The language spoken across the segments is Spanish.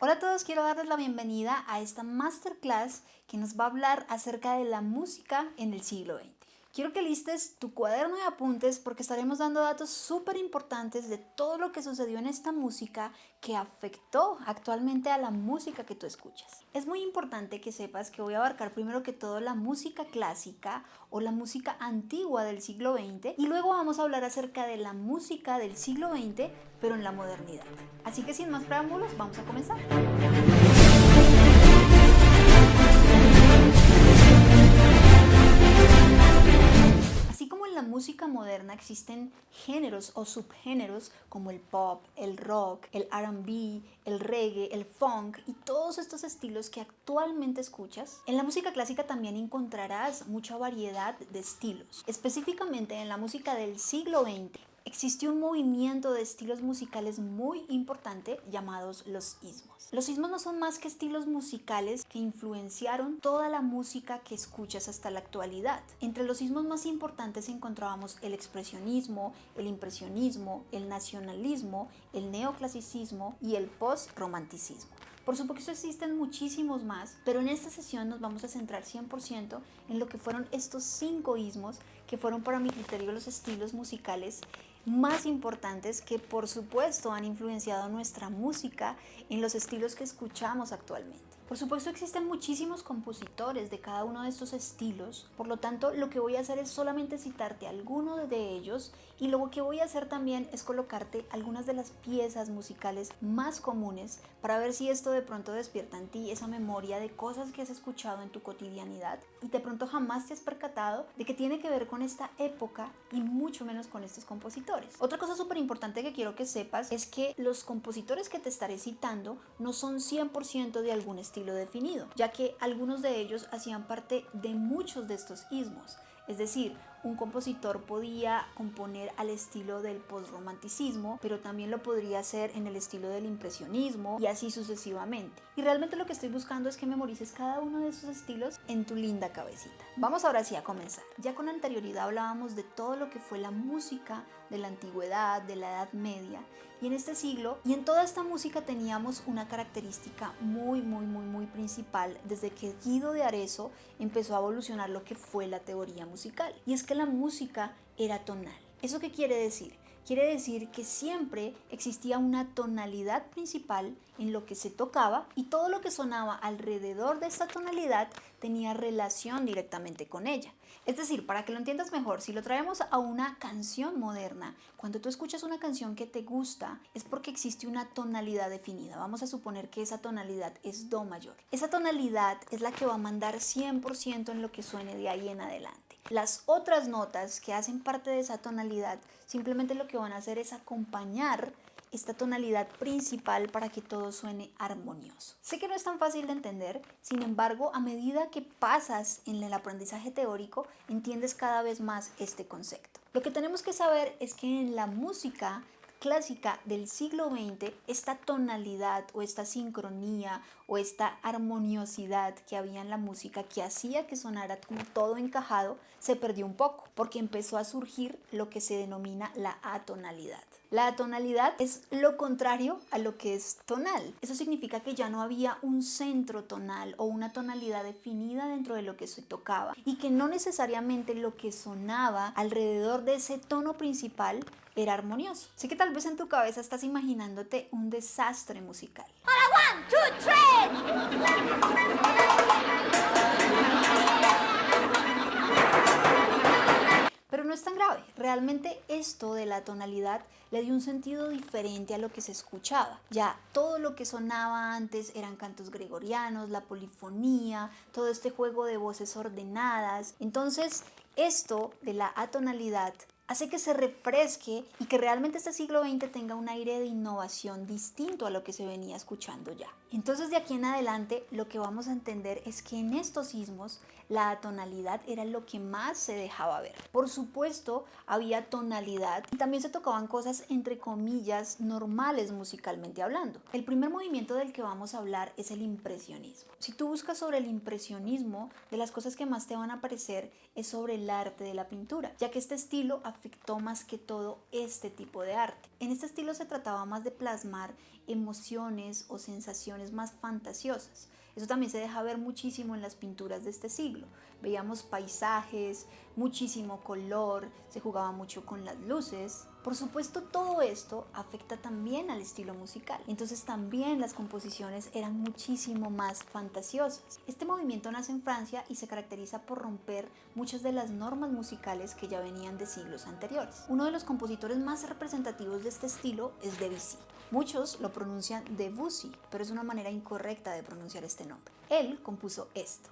Hola a todos, quiero darles la bienvenida a esta masterclass que nos va a hablar acerca de la música en el siglo XX. Quiero que listes tu cuaderno de apuntes porque estaremos dando datos súper importantes de todo lo que sucedió en esta música que afectó actualmente a la música que tú escuchas. Es muy importante que sepas que voy a abarcar primero que todo la música clásica o la música antigua del siglo XX y luego vamos a hablar acerca de la música del siglo XX pero en la modernidad. Así que sin más preámbulos, vamos a comenzar. Así como en la música moderna existen géneros o subgéneros como el pop, el rock, el R&B, el reggae, el funk y todos estos estilos que actualmente escuchas, en la música clásica también encontrarás mucha variedad de estilos. Específicamente en la música del siglo XX existió un movimiento de estilos musicales muy importante llamados los ismos. Los ismos no son más que estilos musicales que influenciaron toda la música que escuchas hasta la actualidad. Entre los ismos más importantes encontrábamos el expresionismo, el impresionismo, el nacionalismo, el neoclasicismo y el post-romanticismo. Por supuesto existen muchísimos más, pero en esta sesión nos vamos a centrar 100% en lo que fueron estos 5 ismos que fueron para mi criterio los estilos musicales más importantes que por supuesto han influenciado nuestra música en los estilos que escuchamos actualmente. Por supuesto existen muchísimos compositores de cada uno de estos estilos, por lo tanto lo que voy a hacer es solamente citarte algunos de ellos y lo que voy a hacer también es colocarte algunas de las piezas musicales más comunes para ver si esto de pronto despierta en ti esa memoria de cosas que has escuchado en tu cotidianidad y de pronto jamás te has percatado de que tiene que ver con esta época y mucho menos con estos compositores. Otra cosa súper importante que quiero que sepas es que los compositores que te estaré citando no son 100% de algún estilo definido, ya que algunos de ellos hacían parte de muchos de estos ismos. Es decir, un compositor podía componer al estilo del postromanticismo, pero también lo podría hacer en el estilo del impresionismo y así sucesivamente. Y realmente lo que estoy buscando es que memorices cada uno de esos estilos en tu linda cabecita. Vamos ahora sí a comenzar. Ya con anterioridad hablábamos de todo lo que fue la música de la antigüedad, de la Edad Media y en este siglo, y en toda esta música teníamos una característica muy principal desde que Guido de Arezzo empezó a evolucionar lo que fue la teoría musical, y es que la música era tonal. ¿Eso qué quiere decir? Quiere decir que siempre existía una tonalidad principal en lo que se tocaba y todo lo que sonaba alrededor de esta tonalidad tenía relación directamente con ella. Es decir, para que lo entiendas mejor, si lo traemos a una canción moderna, cuando tú escuchas una canción que te gusta es porque existe una tonalidad definida. Vamos a suponer que esa tonalidad es do mayor. Esa tonalidad es la que va a mandar 100% en lo que suene de ahí en adelante. Las otras notas que hacen parte de esa tonalidad simplemente lo que van a hacer es acompañar esta tonalidad principal para que todo suene armonioso. Sé que no es tan fácil de entender, sin embargo, a medida que pasas en el aprendizaje teórico, entiendes cada vez más este concepto. Lo que tenemos que saber es que en la música clásica del siglo XX, esta tonalidad o esta sincronía o esta armoniosidad que había en la música que hacía que sonara como todo encajado, se perdió un poco porque empezó a surgir lo que se denomina la atonalidad. La atonalidad es lo contrario a lo que es tonal. Eso significa que ya no había un centro tonal o una tonalidad definida dentro de lo que se tocaba y que no necesariamente lo que sonaba alrededor de ese tono principal era armonioso. Sé que tal vez en tu cabeza estás imaginándote un desastre musical. Hola, 1, 2, 3. Pero no es tan grave. Realmente esto de la tonalidad le dio un sentido diferente a lo que se escuchaba. Ya todo lo que sonaba antes eran cantos gregorianos, la polifonía, todo este juego de voces ordenadas. Entonces, esto de la atonalidad hace que se refresque y que realmente este siglo XX tenga un aire de innovación distinto a lo que se venía escuchando ya. Entonces de aquí en adelante lo que vamos a entender es que en estos ismos la atonalidad era lo que más se dejaba ver. Por supuesto había tonalidad y también se tocaban cosas entre comillas normales musicalmente hablando. El primer movimiento del que vamos a hablar es el impresionismo. Si tú buscas sobre el impresionismo, de las cosas que más te van a aparecer es sobre el arte de la pintura, ya que este estilo afectó más que todo este tipo de arte. En este estilo se trataba más de plasmar emociones o sensaciones más fantasiosas. Eso también se deja ver muchísimo en las pinturas de este siglo. Veíamos paisajes, muchísimo color, se jugaba mucho con las luces. Por supuesto, todo esto afecta también al estilo musical. Entonces también las composiciones eran muchísimo más fantasiosas. Este movimiento nace en Francia y se caracteriza por romper muchas de las normas musicales que ya venían de siglos anteriores. Uno de los compositores más representativos de este estilo es Debussy. Muchos lo pronuncian Debussy, pero es una manera incorrecta de pronunciar este nombre. Él compuso esto.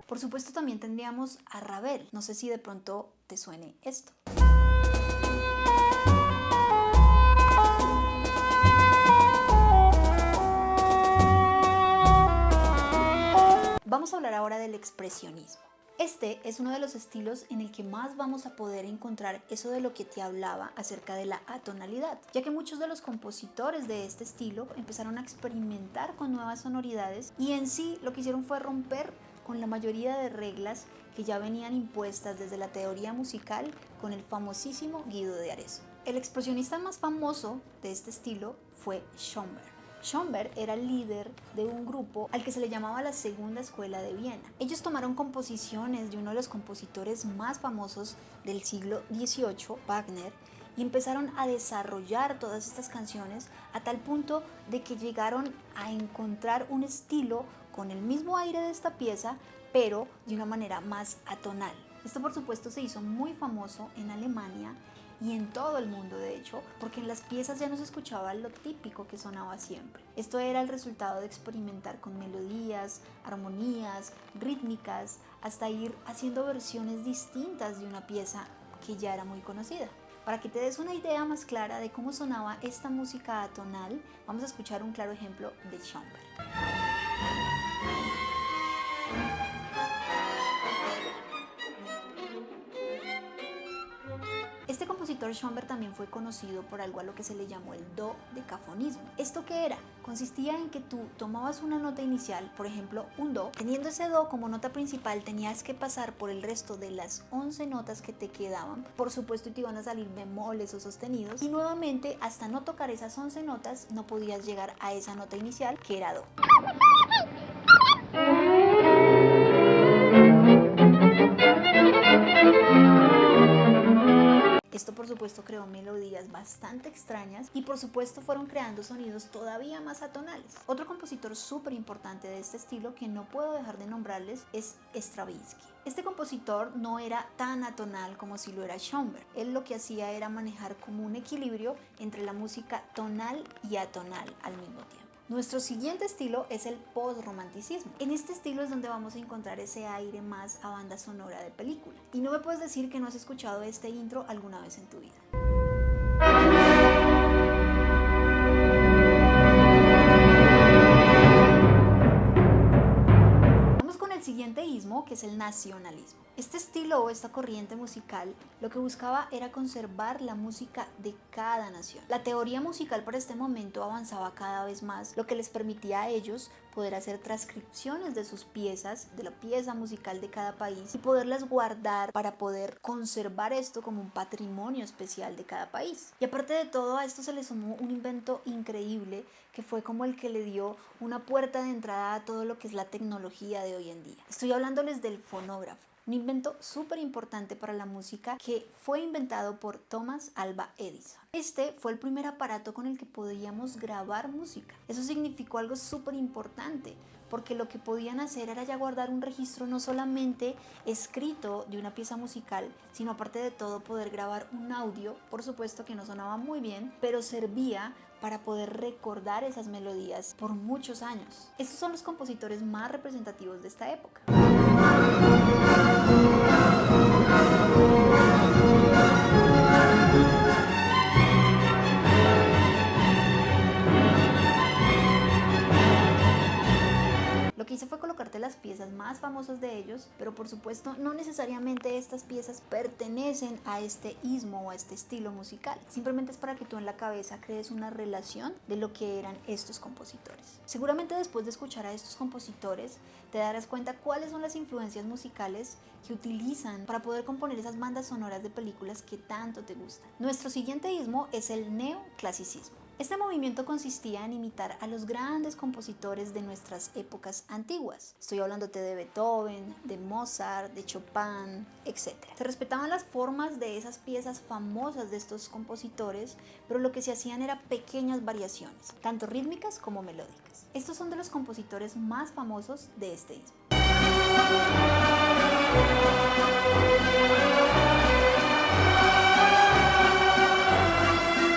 Por supuesto también tendríamos a Ravel. No sé si de pronto te suene esto. Vamos a hablar ahora del expresionismo. Este es uno de los estilos en el que más vamos a poder encontrar eso de lo que te hablaba acerca de la atonalidad, ya que muchos de los compositores de este estilo empezaron a experimentar con nuevas sonoridades y en sí lo que hicieron fue romper con la mayoría de reglas que ya venían impuestas desde la teoría musical con el famosísimo Guido de Arezzo. El expresionista más famoso de este estilo fue Schönberg. Schönberg era el líder de un grupo al que se le llamaba la Segunda Escuela de Viena. Ellos tomaron composiciones de uno de los compositores más famosos del siglo XVIII, Wagner, y empezaron a desarrollar todas estas canciones a tal punto de que llegaron a encontrar un estilo con el mismo aire de esta pieza, pero de una manera más atonal. Esto por supuesto se hizo muy famoso en Alemania y en todo el mundo de hecho, porque en las piezas ya no se escuchaba lo típico que sonaba siempre. Esto era el resultado de experimentar con melodías, armonías, rítmicas, hasta ir haciendo versiones distintas de una pieza que ya era muy conocida. Para que te des una idea más clara de cómo sonaba esta música atonal, vamos a escuchar un claro ejemplo de Schönberg. Este compositor Schönberg también fue conocido por algo a lo que se le llamó el dodecafonismo. ¿Esto qué era? Consistía en que tú tomabas una nota inicial, por ejemplo un do, teniendo ese do como nota principal tenías que pasar por el resto de las 11 notas que te quedaban. Por supuesto te iban a salir bemoles o sostenidos y nuevamente hasta no tocar esas 11 notas no podías llegar a esa nota inicial que era do. Esto por supuesto creó melodías bastante extrañas y por supuesto fueron creando sonidos todavía más atonales. Otro compositor súper importante de este estilo que no puedo dejar de nombrarles es Stravinsky. Este compositor no era tan atonal como si lo era Schönberg. Él lo que hacía era manejar como un equilibrio entre la música tonal y atonal al mismo tiempo. Nuestro siguiente estilo es el post-romanticismo. En este estilo es donde vamos a encontrar ese aire más a banda sonora de película. Y no me puedes decir que no has escuchado este intro alguna vez en tu vida. Vamos con el siguiente ismo, que es el nacionalismo. Este estilo o esta corriente musical lo que buscaba era conservar la música de cada nación. La teoría musical para este momento avanzaba cada vez más, lo que les permitía a ellos poder hacer transcripciones de sus piezas, de la pieza musical de cada país y poderlas guardar para poder conservar esto como un patrimonio especial de cada país. Y aparte de todo a esto se le sumó un invento increíble que fue como el que le dio una puerta de entrada a todo lo que es la tecnología de hoy en día. Estoy hablándoles del fonógrafo. Un invento súper importante para la música que fue inventado por Thomas Alva Edison. Este fue el primer aparato con el que podíamos grabar música. Eso significó algo súper importante porque lo que podían hacer era ya guardar un registro no solamente escrito de una pieza musical, sino aparte de todo poder grabar un audio, por supuesto que no sonaba muy bien, pero servía para poder recordar esas melodías por muchos años. Estos son los compositores más representativos de esta época. Lo que hice fue colocarte las piezas más famosas de ellos, pero por supuesto no necesariamente estas piezas pertenecen a este ismo o a este estilo musical. Simplemente es para que tú en la cabeza crees una relación de lo que eran estos compositores. Seguramente después de escuchar a estos compositores te darás cuenta cuáles son las influencias musicales que utilizan para poder componer esas bandas sonoras de películas que tanto te gustan. Nuestro siguiente ismo es el neoclasicismo. Este movimiento consistía en imitar a los grandes compositores de nuestras épocas antiguas. Estoy hablándote de Beethoven, de Mozart, de Chopin, etc. Se respetaban las formas de esas piezas famosas de estos compositores, pero lo que se hacían era pequeñas variaciones, tanto rítmicas como melódicas. Estos son de los compositores más famosos de este ismo.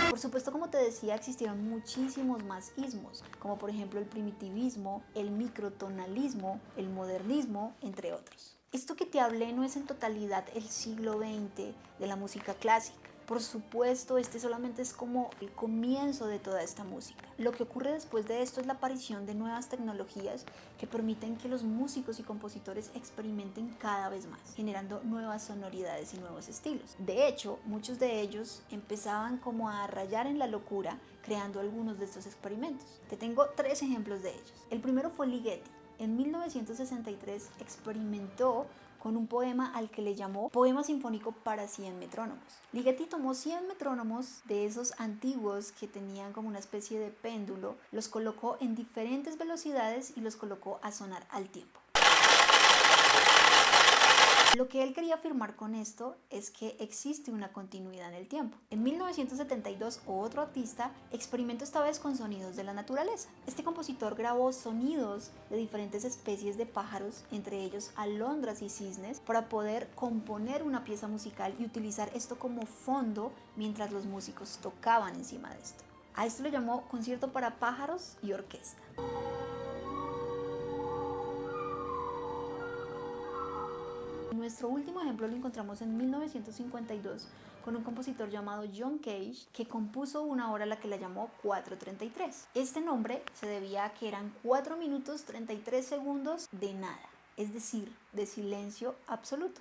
Por supuesto, como te decía, existieron muchísimos más ismos, como por ejemplo el primitivismo, el microtonalismo, el modernismo, entre otros. Esto que te hablé no es en totalidad el siglo XX de la música clásica. Por supuesto, este solamente es como el comienzo de toda esta música. Lo que ocurre después de esto es la aparición de nuevas tecnologías que permiten que los músicos y compositores experimenten cada vez más, generando nuevas sonoridades y nuevos estilos. De hecho, muchos de ellos empezaban como a rayar en la locura, creando algunos de estos experimentos. Te tengo 3 ejemplos de ellos. El primero fue Ligeti. En 1963 experimentó con un poema al que le llamó Poema Sinfónico para 100 metrónomos. Ligeti tomó 100 metrónomos de esos antiguos que tenían como una especie de péndulo, los colocó en diferentes velocidades y los colocó a sonar al tiempo. Lo que él quería afirmar con esto es que existe una continuidad en el tiempo. En 1972, otro artista experimentó esta vez con sonidos de la naturaleza. Este compositor grabó sonidos de diferentes especies de pájaros, entre ellos alondras y cisnes, para poder componer una pieza musical y utilizar esto como fondo mientras los músicos tocaban encima de esto. A esto le llamó concierto para pájaros y orquesta. Nuestro último ejemplo lo encontramos en 1952 con un compositor llamado John Cage, que compuso una obra a la que la llamó 4:33. Este nombre se debía a que eran 4 minutos 33 segundos de nada, es decir, de silencio absoluto.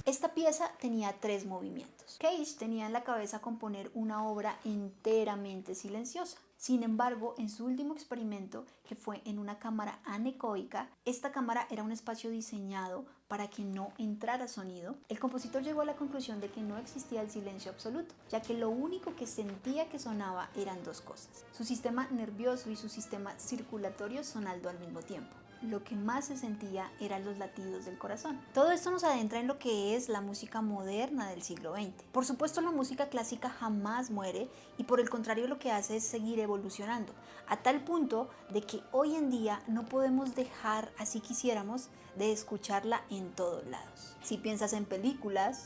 Esta pieza tenía 3 movimientos. Cage tenía en la cabeza componer una obra enteramente silenciosa. Sin embargo, en su último experimento, que fue en una cámara anecoica, esta cámara era un espacio diseñado para que no entrara sonido. El compositor llegó a la conclusión de que no existía el silencio absoluto, ya que lo único que sentía que sonaba eran 2 cosas: su sistema nervioso y su sistema circulatorio sonando al mismo tiempo. Lo que más se sentía eran los latidos del corazón. Todo esto nos adentra en lo que es la música moderna del siglo XX. Por supuesto, la música clásica jamás muere y por el contrario lo que hace es seguir evolucionando, a tal punto de que hoy en día no podemos dejar, así quisiéramos, de escucharla en todos lados. Si piensas en películas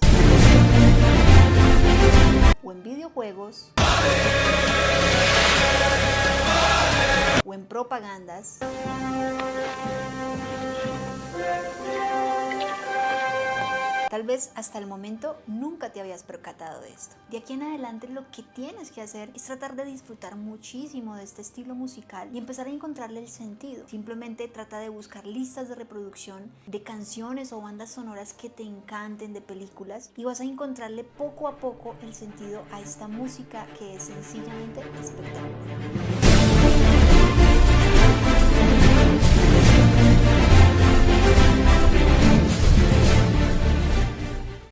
o en videojuegos o en propagandas, tal vez hasta el momento nunca te habías percatado de esto. De aquí en adelante lo que tienes que hacer es tratar de disfrutar muchísimo de este estilo musical y empezar a encontrarle el sentido. Simplemente trata de buscar listas de reproducción de canciones o bandas sonoras que te encanten de películas y vas a encontrarle poco a poco el sentido a esta música que es sencillamente espectacular.